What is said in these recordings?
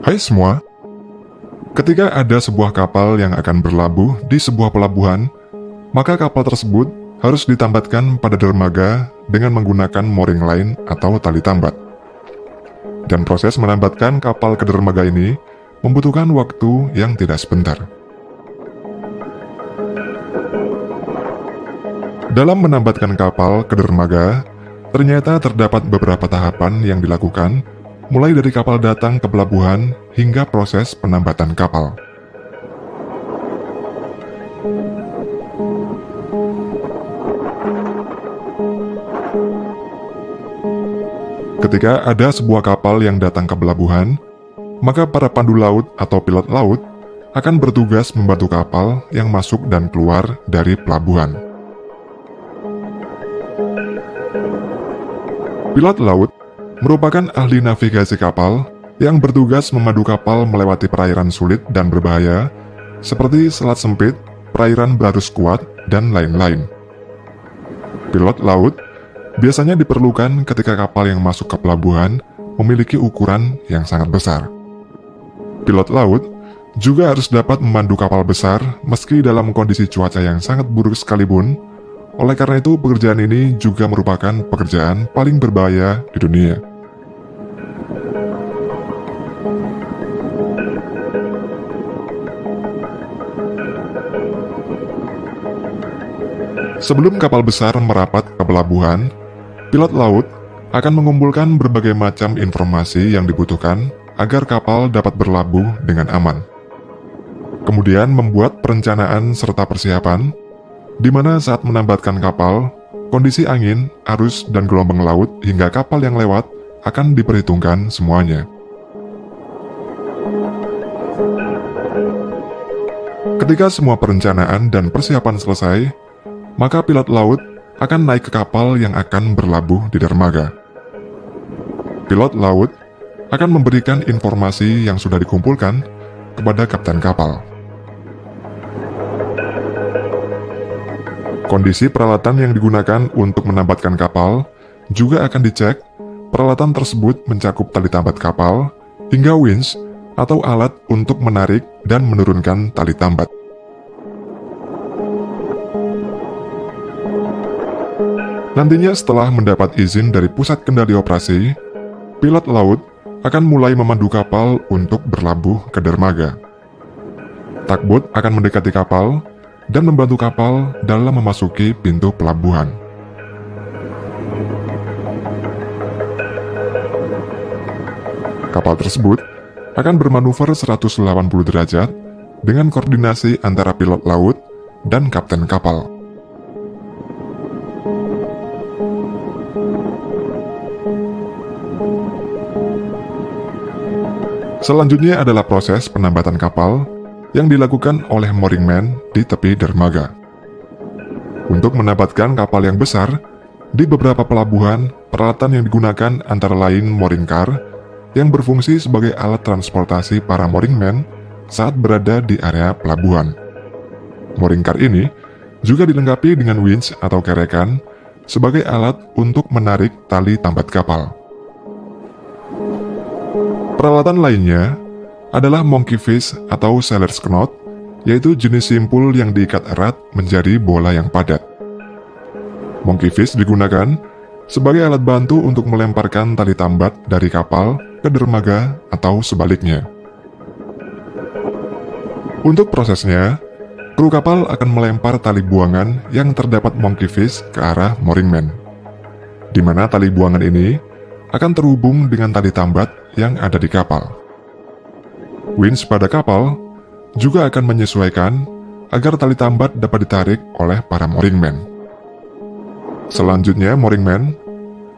Hai semua, ketika ada sebuah kapal yang akan berlabuh di sebuah pelabuhan, maka kapal tersebut harus ditambatkan pada dermaga dengan menggunakan mooring line atau tali tambat. Dan proses menambatkan kapal ke dermaga ini membutuhkan waktu yang tidak sebentar. Dalam menambatkan kapal ke dermaga, ternyata terdapat beberapa tahapan yang dilakukan, mulai dari kapal datang ke pelabuhan hingga proses penambatan kapal. Ketika ada sebuah kapal yang datang ke pelabuhan, maka para pandu laut atau pilot laut akan bertugas membantu kapal yang masuk dan keluar dari pelabuhan. Pilot laut merupakan ahli navigasi kapal yang bertugas memandu kapal melewati perairan sulit dan berbahaya, seperti selat sempit, perairan berarus kuat, dan lain-lain. Pilot laut biasanya diperlukan ketika kapal yang masuk ke pelabuhan memiliki ukuran yang sangat besar. Pilot laut juga harus dapat memandu kapal besar meski dalam kondisi cuaca yang sangat buruk sekalipun. Oleh karena itu, pekerjaan ini juga merupakan pekerjaan paling berbahaya di dunia. Sebelum kapal besar merapat ke pelabuhan, pilot laut akan mengumpulkan berbagai macam informasi yang dibutuhkan agar kapal dapat berlabuh dengan aman. Kemudian membuat perencanaan serta persiapan, di mana saat menambatkan kapal, kondisi angin, arus, dan gelombang laut hingga kapal yang lewat akan diperhitungkan semuanya. Ketika semua perencanaan dan persiapan selesai, maka pilot laut akan naik ke kapal yang akan berlabuh di dermaga. Pilot laut akan memberikan informasi yang sudah dikumpulkan kepada kapten kapal. Kondisi peralatan yang digunakan untuk menambatkan kapal juga akan dicek. Peralatan tersebut mencakup tali tambat kapal hingga winch atau alat untuk menarik dan menurunkan tali tambat. Nantinya setelah mendapat izin dari pusat kendali operasi, pilot laut akan mulai memandu kapal untuk berlabuh ke dermaga. Tugboat akan mendekati kapal dan membantu kapal dalam memasuki pintu pelabuhan. Kapal tersebut akan bermanuver 180 derajat dengan koordinasi antara pilot laut dan kapten kapal. Selanjutnya adalah proses penambatan kapal yang dilakukan oleh mooring man di tepi dermaga. Untuk menambatkan kapal yang besar, di beberapa pelabuhan, peralatan yang digunakan antara lain mooring car yang berfungsi sebagai alat transportasi para mooring man saat berada di area pelabuhan. Mooring car ini juga dilengkapi dengan winch atau kerekan sebagai alat untuk menarik tali tambat kapal. Peralatan lainnya adalah monkey fish atau sailor's knot, yaitu jenis simpul yang diikat erat menjadi bola yang padat. Monkey fish digunakan sebagai alat bantu untuk melemparkan tali tambat dari kapal ke dermaga atau sebaliknya. Untuk prosesnya, kru kapal akan melempar tali buangan yang terdapat monkey fish ke arah mooring man, di mana tali buangan ini akan terhubung dengan tali tambat yang ada di kapal. Winch pada kapal juga akan menyesuaikan agar tali tambat dapat ditarik oleh para mooring man. Selanjutnya, mooring man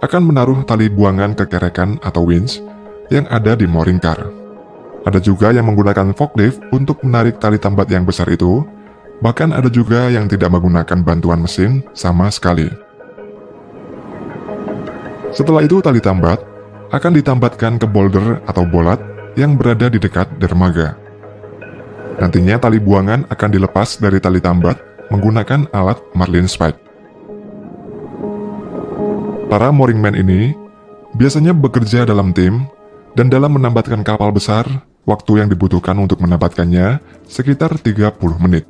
akan menaruh tali buangan ke kerekan atau winch yang ada di mooring car. Ada juga yang menggunakan forklift untuk menarik tali tambat yang besar itu, bahkan ada juga yang tidak menggunakan bantuan mesin sama sekali. Setelah itu, tali tambat akan ditambatkan ke boulder atau bolat yang berada di dekat dermaga. Nantinya tali buangan akan dilepas dari tali tambat menggunakan alat marlin spike. Para mooring man ini biasanya bekerja dalam tim dan dalam menambatkan kapal besar, Waktu yang dibutuhkan untuk menambatkannya sekitar 30 menit.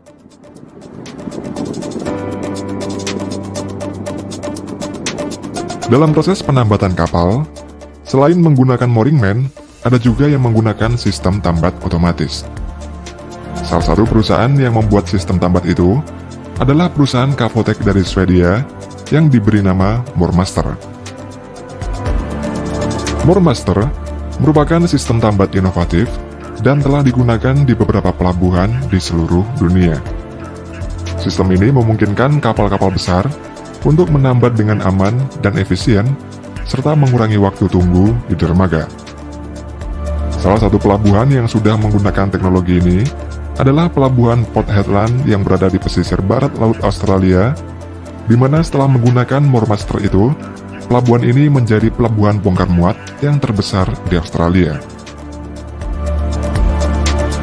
Dalam proses penambatan kapal, selain menggunakan mooring man, ada juga yang menggunakan sistem tambat otomatis. Salah satu perusahaan yang membuat sistem tambat itu adalah perusahaan Kapotek dari Swedia yang diberi nama MoorMaster. MoorMaster merupakan sistem tambat inovatif dan telah digunakan di beberapa pelabuhan di seluruh dunia. Sistem ini memungkinkan kapal-kapal besar untuk menambat dengan aman dan efisien, serta mengurangi waktu tunggu di dermaga. Salah satu pelabuhan yang sudah menggunakan teknologi ini adalah pelabuhan Port Hedland yang berada di pesisir barat Laut Australia, di mana setelah menggunakan MoorMaster itu, pelabuhan ini menjadi pelabuhan bongkar muat yang terbesar di Australia.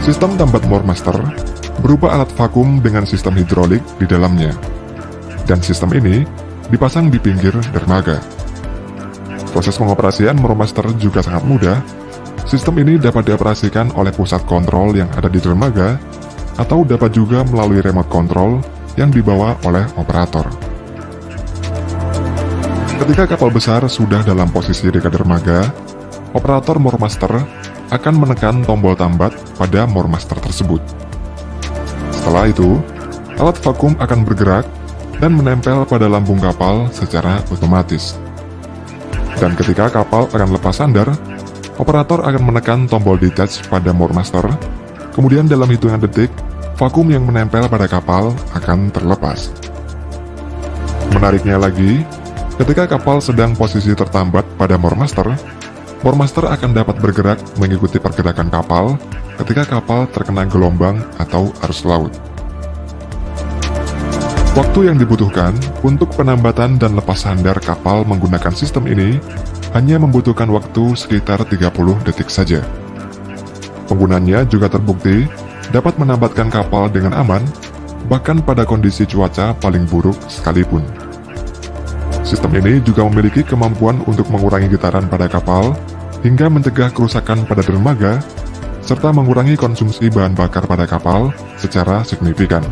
Sistem tambat MoorMaster berupa alat vakum dengan sistem hidrolik di dalamnya, dan sistem ini dipasang di pinggir dermaga. Proses pengoperasian MoorMaster juga sangat mudah. Sistem ini dapat dioperasikan oleh pusat kontrol yang ada di dermaga, atau dapat juga melalui remote control yang dibawa oleh operator. Ketika kapal besar sudah dalam posisi dekat dermaga, operator MoorMaster akan menekan tombol tambat pada MoorMaster tersebut. Setelah itu, alat vakum akan bergerak dan menempel pada lambung kapal secara otomatis. Dan ketika kapal akan lepas sandar, operator akan menekan tombol detach pada MoorMaster, kemudian dalam hitungan detik, vakum yang menempel pada kapal akan terlepas. Menariknya lagi, ketika kapal sedang posisi tertambat pada MoorMaster, MoorMaster akan dapat bergerak mengikuti pergerakan kapal ketika kapal terkena gelombang atau arus laut. Waktu yang dibutuhkan untuk penambatan dan lepas sandar kapal menggunakan sistem ini hanya membutuhkan waktu sekitar 30 detik saja. Penggunanya juga terbukti dapat menambatkan kapal dengan aman, bahkan pada kondisi cuaca paling buruk sekalipun. Sistem ini juga memiliki kemampuan untuk mengurangi getaran pada kapal hingga mencegah kerusakan pada dermaga, serta mengurangi konsumsi bahan bakar pada kapal secara signifikan.